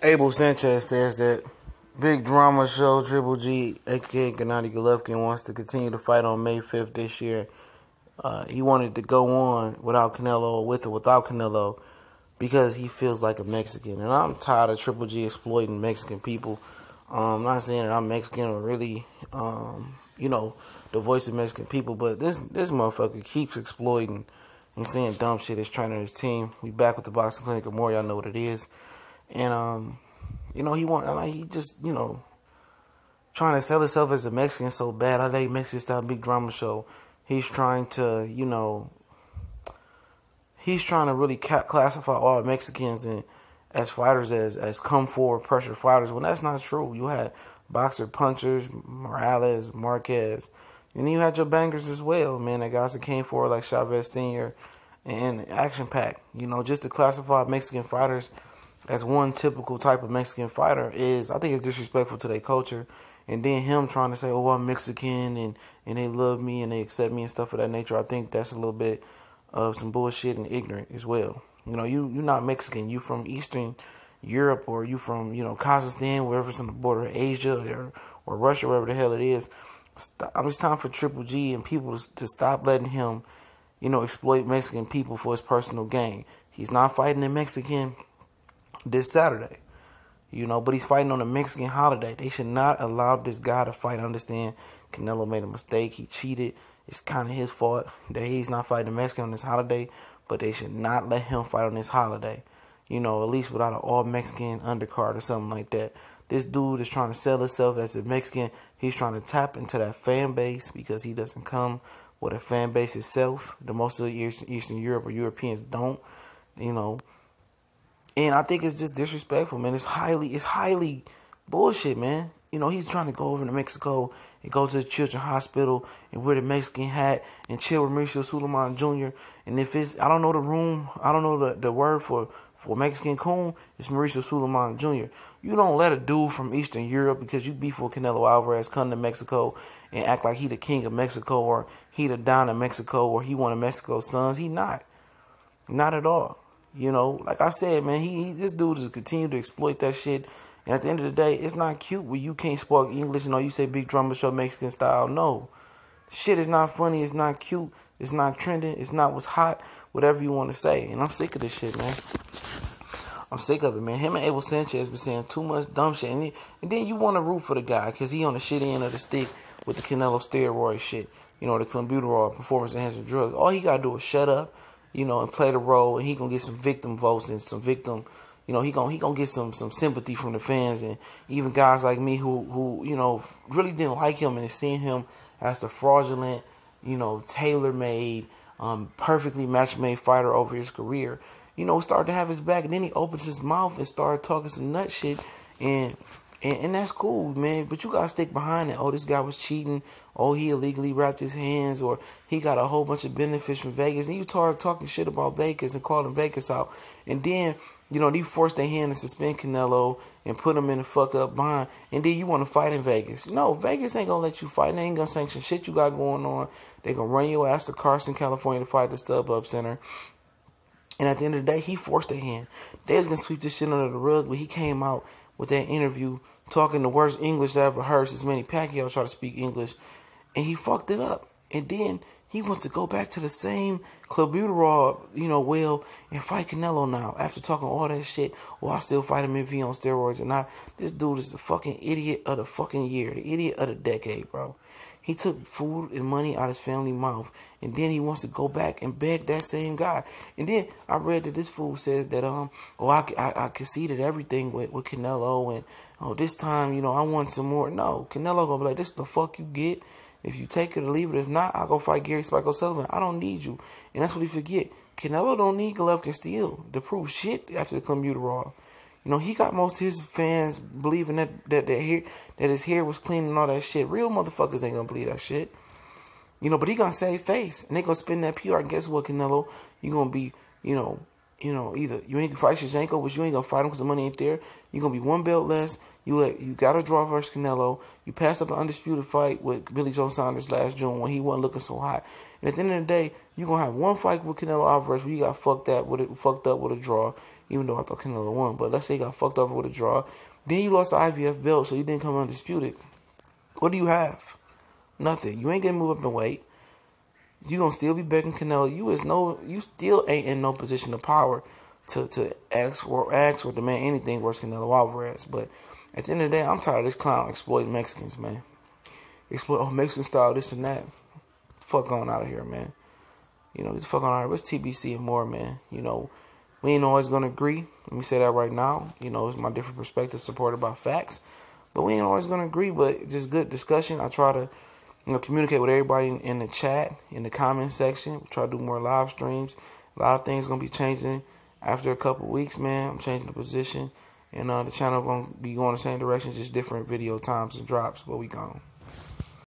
Abel Sanchez says that Big Drama Show Triple G, aka Gennady Golovkin, wants to continue to fight on May 5th this year. He wanted to go on without Canelo, with or without Canelo, because he feels like a Mexican. And I'm tired of Triple G exploiting Mexican people. I'm not saying that I'm Mexican or really, the voice of Mexican people, but this motherfucker keeps exploiting and saying dumb shit as training his team. We back with the Boxing Clinic of more, y'all know what it is. And, he just, trying to sell himself as a Mexican so bad. I think Mexican style Big Drama Show. He's trying to, really classify all Mexicans as fighters as come forward pressure fighters. When that's not true. You had boxer punchers, Morales, Marquez, and then you had your bangers as well, man. The guys that came forward like Chavez Sr. and Action Pack. Just to classify Mexican fighters as one typical type of Mexican fighter I think it's disrespectful to their culture. And then him trying to say, oh, I'm Mexican and they love me and they accept me and stuff of that nature. I think that's a little bit of some bullshit and ignorant as well. You're not Mexican. You from Eastern Europe, or you from, Kazakhstan, wherever it's on the border of Asia or Russia, wherever the hell it is. It's time for Triple G and people to stop letting him, exploit Mexican people for his personal gain. He's not fighting a Mexican this Saturday, but he's fighting on a Mexican holiday. They should not allow this guy to fight. I understand Canelo made a mistake. He cheated. It's kind of his fault that he's not fighting a Mexican on this holiday, but they should not let him fight on this holiday, at least without an all-Mexican undercard or something like that. This dude is trying to sell himself as a Mexican. He's trying to tap into that fan base because he doesn't come with a fan base itself. The most of the Eastern Europe or Europeans don't, And I think it's just disrespectful, man. It's highly bullshit, man. He's trying to go over to Mexico and go to the children's hospital and wear the Mexican hat and chill with Mauricio Suleiman Jr. And if I don't know the word for Mexican coon, it's Mauricio Suleiman Jr. You don't let a dude from Eastern Europe, because you beef with Canelo Alvarez, come to Mexico and act like he the king of Mexico, or he the Don of Mexico, or he one of Mexico's sons. He not at all. Like I said, man, this dude just continue to exploit that shit. And at the end of the day, it's not cute when you can't speak English and you say Big Drama Show Mexican style. No. Shit is not funny. It's not cute. It's not trending. It's not what's hot. Whatever you want to say. And I'm sick of this shit, man. I'm sick of it, man. Him and Abel Sanchez been saying too much dumb shit. And then you want to root for the guy because he on the shit end of the stick with the Canelo steroid shit. The clenbuterol, performance-enhancing drugs. All he got to do is shut up, and play the role, and he going to get some victim votes and some victim, he gonna get some sympathy from the fans, and even guys like me who really didn't like him and is seeing him as the fraudulent, tailor-made, perfectly match-made fighter over his career, started to have his back. And then he opens his mouth and started talking some nut shit, and that's cool, man, but you gotta stick behind it. Oh, this guy was cheating. Oh, he illegally wrapped his hands, or he got a whole bunch of benefits from Vegas. And you start talking shit about Vegas and calling Vegas out. And then, they forced their hand to suspend Canelo and put him in a fuck up bond. And then you want to fight in Vegas. No, Vegas ain't gonna let you fight. They ain't gonna sanction shit you got going on. They gonna run your ass to Carson, California to fight the StubHub Center. And at the end of the day, he forced their hand. They was gonna sweep this shit under the rug, but he came out with that interview talking the worst English I ever heard since Manny Pacquiao tried to speak English, and he fucked it up. And then he wants to go back to the same clenbuterol, well, and fight Canelo now after talking all that shit. Well, I still fight him if he on steroids or not. This dude is the fucking idiot of the fucking year, the idiot of the decade, bro. He took food and money out of his family mouth, and then he wants to go back and beg that same guy. And then I read that this fool says that I conceded everything with Canelo, and this time I want some more. No, Canelo gonna be like, this the fuck you get. If you take it or leave it, if not, I'll go fight Gary Spike O'Sullivan. I don't need you, and that's what he forget. Canelo don't need Golovkin still to prove shit after the clenbuterol. He got most of his fans believing that his hair was clean and all that shit. Real motherfuckers ain't gonna believe that shit. But he gonna save face, and they gonna spin that PR. And guess what, Canelo? You gonna be, you know, either you ain't gonna fight Shevchenko, but you ain't gonna fight him because the money ain't there. You're gonna be one belt less. You got to draw versus Canelo. You passed up an undisputed fight with Billy Joe Saunders last June when he wasn't looking so hot. And at the end of the day, you're gonna have one fight with Canelo Alvarez where you got fucked up with a draw. Even though I thought Canelo won, but let's say you got fucked up with a draw. Then you lost the IVF belt, so you didn't come undisputed. What do you have? Nothing. You ain't gonna move up in weight. You gonna still be begging Canelo. You still ain't in no position of power to ask or demand anything versus Canelo Alvarez. But at the end of the day, I'm tired of this clown exploiting Mexicans, man. Exploit Mexican style, this and that. Fuck on out of here, man. You know, get the fuck on out of here. What's TBC and more, man? You know, we ain't always gonna agree. Let me say that right now. You know, it's my different perspective supported by facts. But we ain't always gonna agree, but just good discussion. I try to, you know, communicate with everybody in the chat, in the comment section. Try to do more live streams. A lot of things gonna be changing after a couple weeks, man. I'm changing the position. And the channel gonna be going the same direction, just different video times and drops, but we gone.